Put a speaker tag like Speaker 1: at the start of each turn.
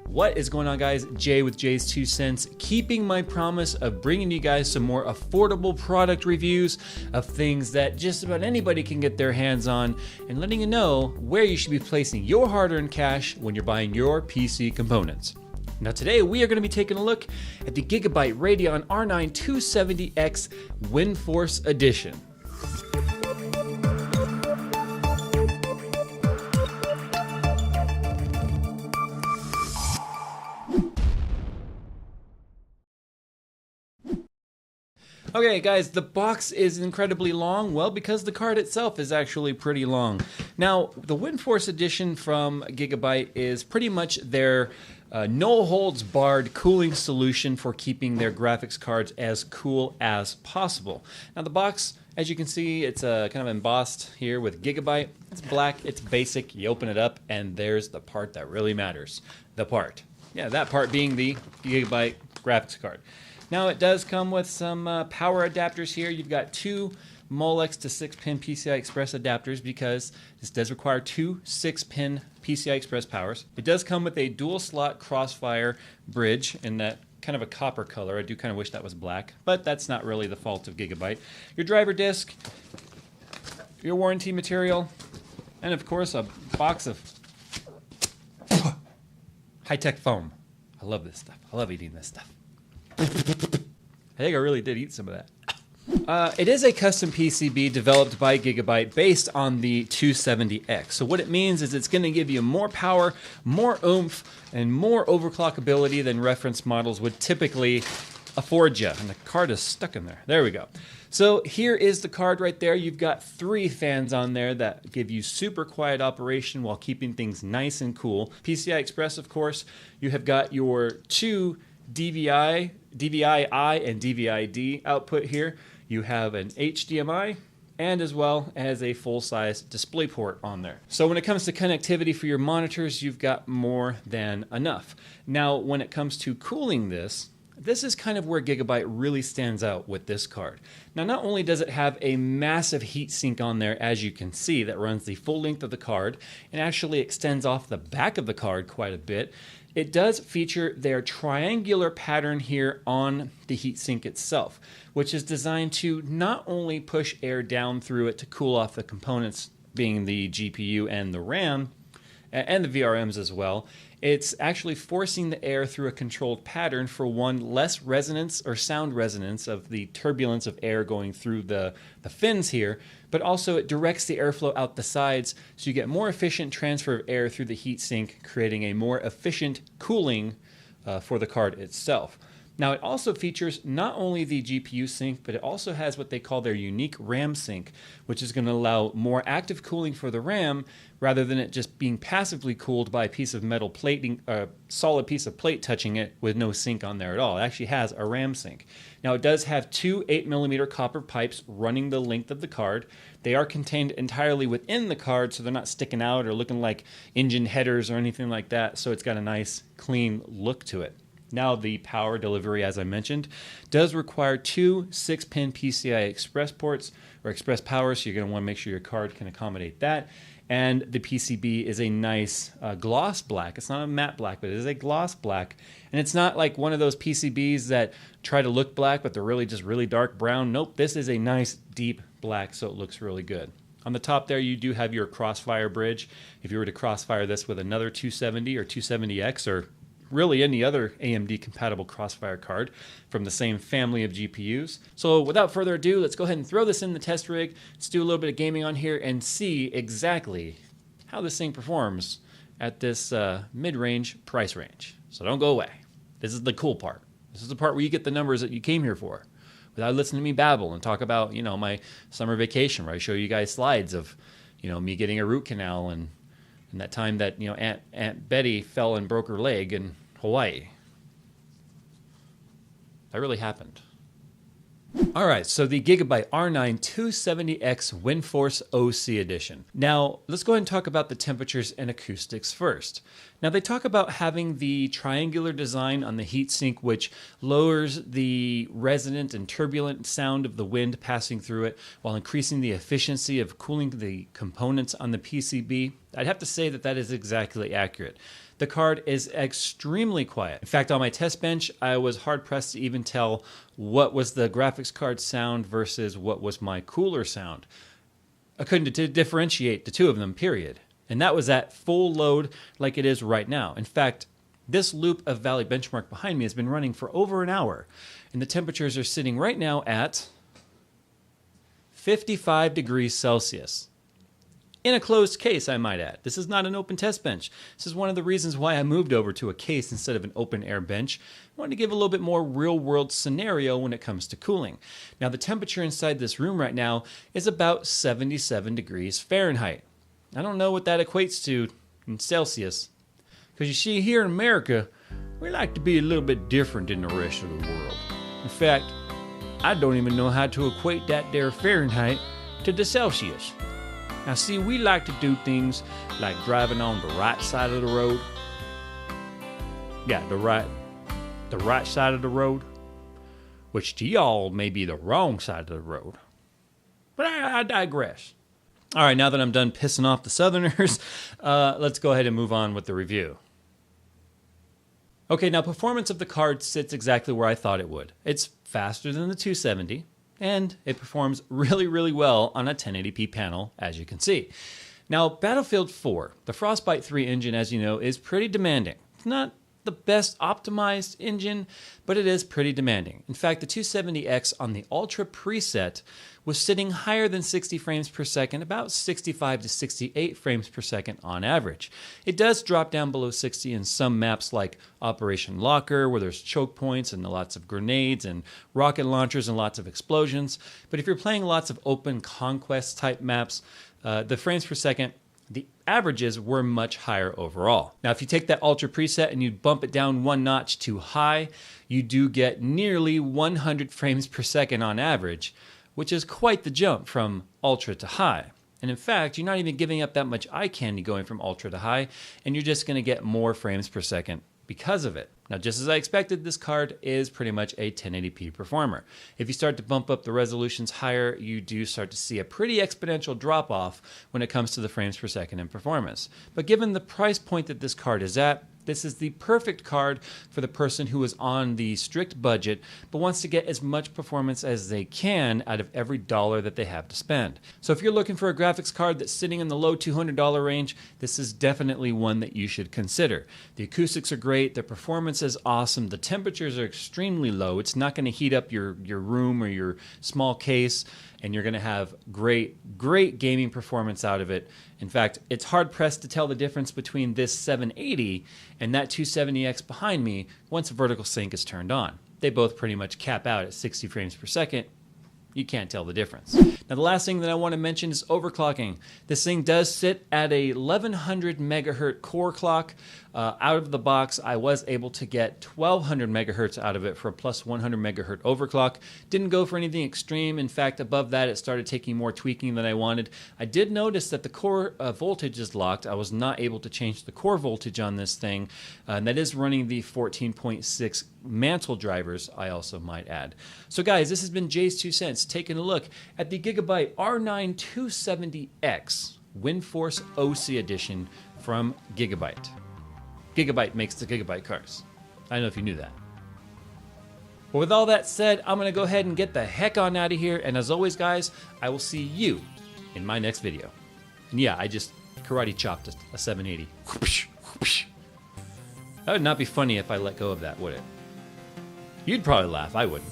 Speaker 1: What is going on, guys? Jay with JayzTwoCents, keeping my promise of bringing you guys some more affordable product reviews of things that just about anybody can get their hands on, and letting you know where you should be placing your hard-earned cash when you're buying your PC components. Now today we are going to be taking a look at the Gigabyte Radeon R9 270X Windforce Edition. Okay guys, the box is incredibly long, well, because the card itself is actually pretty long. Now, the Windforce edition from Gigabyte is pretty much their no-holds-barred cooling solution for keeping their graphics cards as cool as possible. Now the box, as you can see, it's kind of embossed here with Gigabyte. It's black, it's basic, you open it up, and there's the part that really matters. The part. Yeah, that part being the Gigabyte graphics card. Now it does come with some power adapters here. You've got two Molex to 6-pin PCI Express adapters because this does require two 6-pin PCI Express powers. It does come with a dual slot Crossfire bridge in that kind of a copper color. I do kind of wish that was black, but that's not really the fault of Gigabyte. Your driver disc, your warranty material, and of course a box of high-tech foam. I love this stuff. I love eating this stuff. I think I really did eat some of that. It is a custom PCB developed by Gigabyte based on the 270X. So what it means is it's going to give you more power, more oomph, and more overclockability than reference models would typically afford you. And the card is stuck in there. There we go. So here is the card right there. You've got 3 fans on there that give you super quiet operation while keeping things nice and cool. PCI Express, of course. You have got your 2 DVI-I and DVI-D output here. You have an HDMI and as well as a full-size DisplayPort on there. So when it comes to connectivity for your monitors, you've got more than enough. Now when it comes to cooling this is kind of where Gigabyte really stands out with this card. Now not only does it have a massive heatsink on there, as you can see, that runs the full length of the card and actually extends off the back of the card quite a bit, it does feature their triangular pattern here on the heatsink itself, which is designed to not only push air down through it to cool off the components, being the GPU and the RAM, and the VRMs as well. It's actually forcing the air through a controlled pattern for one, less resonance or sound resonance of the turbulence of air going through the fins here, but also it directs the airflow out the sides so you get more efficient transfer of air through the heatsink, creating a more efficient cooling for the card itself. Now it also features not only the GPU sync, but it also has what they call their unique RAM sync, which is going to allow more active cooling for the RAM rather than it just being passively cooled by a piece of metal plating, a solid piece of plate touching it with no sync on there at all. It actually has a RAM sync. Now it does have 2 8mm copper pipes running the length of the card. They are contained entirely within the card, so they're not sticking out or looking like engine headers or anything like that, so it's got a nice clean look to it. Now the power delivery, as I mentioned, does require 2 6-pin PCI Express ports or Express power, so you're going to want to make sure your card can accommodate that. And the PCB is a nice gloss black. It's not a matte black, but it is a gloss black. And it's not like one of those PCBs that try to look black, but they're really just really dark brown. Nope, this is a nice deep black, so it looks really good. On the top there, you do have your Crossfire bridge. If you were to crossfire this with another 270 or 270X or really any other AMD compatible Crossfire card from the same family of GPUs. So without further ado, let's go ahead and throw this in the test rig. Let's do a little bit of gaming on here and see exactly how this thing performs at this mid-range price range. So don't go away. This is the cool part. This is the part where you get the numbers that you came here for without listening to me babble and talk about, you know, my summer vacation where I show you guys slides of, you know, me getting a root canal and that time that, you know, Aunt Betty fell and broke her leg in Hawaii. That really happened. All right, so the Gigabyte R9 270X Windforce OC Edition. Now, let's go ahead and talk about the temperatures and acoustics first. Now, they talk about having the triangular design on the heatsink, which lowers the resonant and turbulent sound of the wind passing through it while increasing the efficiency of cooling the components on the PCB. I'd have to say that that is exactly accurate. The card is extremely quiet. In fact, on my test bench, I was hard-pressed to even tell what was the graphics card sound versus what was my cooler sound. I couldn't differentiate the two of them, period. And that was at full load like it is right now. In fact, this loop of Valley Benchmark behind me has been running for over an hour, and the temperatures are sitting right now at 55 degrees Celsius. In a closed case, I might add. This is not an open test bench. This is one of the reasons why I moved over to a case instead of an open air bench. I wanted to give a little bit more real world scenario when it comes to cooling. Now, the temperature inside this room right now is about 77 degrees Fahrenheit. I don't know what that equates to in Celsius. Because you see, here in America, we like to be a little bit different than the rest of the world. In fact, I don't even know how to equate that there Fahrenheit to the Celsius. Now see, we like to do things like driving on the right side of the road. Yeah, the right side of the road, which to y'all may be the wrong side of the road. But I digress. All right, now that I'm done pissing off the Southerners, let's go ahead and move on with the review. Okay, now performance of the card sits exactly where I thought it would. It's faster than the 270. And it performs really, really well on a 1080p panel, as you can see. Now, Battlefield 4, the Frostbite 3 engine, as you know, is pretty demanding. It's not the best optimized engine, but it is pretty demanding. In fact, the 270X on the Ultra preset was sitting higher than 60 frames per second, about 65 to 68 frames per second on average. It does drop down below 60 in some maps like Operation Locker, where there's choke points and lots of grenades and rocket launchers and lots of explosions. But if you're playing lots of open conquest type maps, the frames per second, the averages were much higher overall. Now, if you take that Ultra preset and you bump it down one notch to high, you do get nearly 100 frames per second on average, which is quite the jump from Ultra to high. And in fact, you're not even giving up that much eye candy going from Ultra to high, and you're just going to get more frames per second because of it. Now, just as I expected, this card is pretty much a 1080p performer. If you start to bump up the resolutions higher, you do start to see a pretty exponential drop off when it comes to the frames per second in performance. But given the price point that this card is at, this is the perfect card for the person who is on the strict budget but wants to get as much performance as they can out of every dollar that they have to spend. So if you're looking for a graphics card that's sitting in the low $200 range, this is definitely one that you should consider. The acoustics are great, the performance is awesome, the temperatures are extremely low. It's not going to heat up your room or your small case, and you're going to have great gaming performance out of it. In fact, it's hard-pressed to tell the difference between this 780 and that 270X behind me once vertical sync is turned on. They both pretty much cap out at 60 frames per second. You can't tell the difference. Now, the last thing that I want to mention is overclocking. This thing does sit at a 1100 megahertz core clock. Out of the box, I was able to get 1200 megahertz out of it for a plus 100 megahertz overclock. Didn't go for anything extreme. In fact, above that, it started taking more tweaking than I wanted. I did notice that the core voltage is locked. I was not able to change the core voltage on this thing, and that is running the 14.6 mantle drivers, I also might add. So guys, this has been JayzTwoCents taking a look at the Gigabyte R9 270X Windforce OC edition from Gigabyte. Gigabyte makes the Gigabyte cars. I don't know if you knew that. But with all that said, I'm going to go ahead and get the heck on out of here. And as always, guys, I will see you in my next video. And yeah, I just karate chopped a 780. That would not be funny if I let go of that, would it? You'd probably laugh. I wouldn't.